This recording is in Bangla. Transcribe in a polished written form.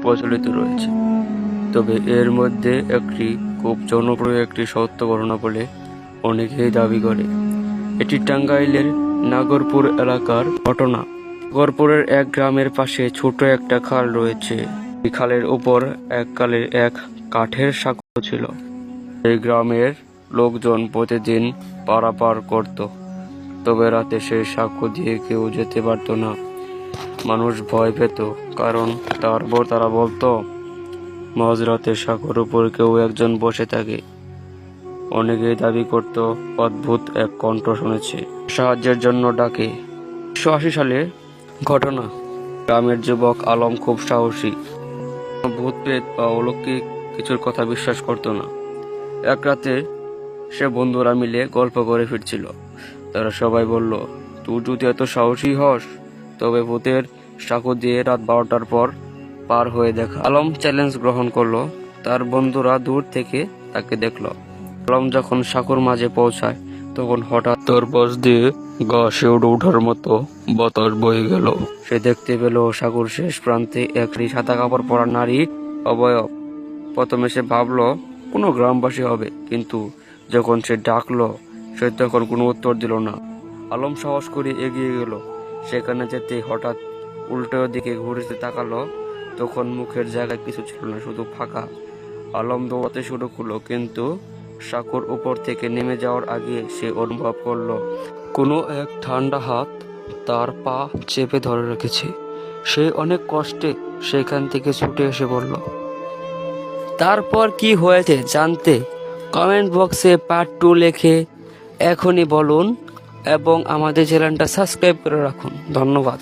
প্রচলিত রয়েছে। তবে এর মধ্যে একটি খুব জনপ্রিয় একটি সত্য ঘটনা বলে অনেকেই দাবি করে। এটি টাঙ্গাইলের নাগরপুর এলাকার ঘটনা। নাগরপুরের এক গ্রামের পাশে ছোট একটা খাল রয়েছে। এই খালের উপর এককালে এক কাঠের সাঁকো ছিল। এই গ্রামের লোকজন প্রতিদিন পারাপার করত। তবে রাতে সেই সাঁকো দিয়ে কেউ যেতে পারত না। মানুষ ভয় পেত, কারণ তারা বলতো মাঝরাতে সাঁকোর উপর কেউ একজন বসে থাকে। অনেকেই দাবি করত অদ্ভুত এক কণ্ঠ শুনেছে, সাহায্যের জন্য ডাকে। ১৯৮০ সালে ঘটনা। গ্রামের যুবক আলম খুব সাহসী, ভূত প্রেত বা অলৌকিক কিছুর কথা বিশ্বাস করত না। এক রাতে সে বন্ধুরা মিলে গল্প করে ফিরছিল। তারা সবাই বলল, তুই যদি এত সাহসী হস তবে ভূতের সাঁকো দিয়ে রাত ১২টার পর পার হয়ে দেখা। আলম চ্যালেঞ্জ গ্রহণ করলো। তার বন্ধুরা দূর থেকে তাকে দেখল। আলম যখন সাঁকোর মাঝে পৌঁছায় তখন হঠাৎ তার পাশ দিয়ে গা শিউরে ওঠার মতো বাতাস বয়ে গেল। সে দেখতে পেল সাঁকোর শেষ প্রান্তে একটি সাদা কাপড় পরা নারী অবয়ব। প্রথমে সে ভাবলো কোনো গ্রামবাসী হবে, কিন্তু যখন সে ডাকলো সে তখন কোনো উত্তর দিল না। আলম সাহস করে এগিয়ে গেল। সেখানে যেতে হঠাৎ উল্টো দিকে ঘুরে তাকালো। তখন মুখের জায়গায় কিছু ছিল না, শুধু ফাঁকা। আলম দৌড়াতে শুরু করলো, কিন্তু সাঁকোর উপর থেকে নেমে যাওয়ার আগে সে অনুভব করলো কোনো এক ঠান্ডা হাত তার পা চেপে ধরে রেখেছে। সে অনেক কষ্টে সেখান থেকে ছুটে এসে বলল। তারপর কি হয়েছে জানতে কমেন্ট বক্সে পার্ট 2 লিখে এখনই বলুন এবং আমাদের চ্যানেলটা সাবস্ক্রাইব করে রাখুন। ধন্যবাদ।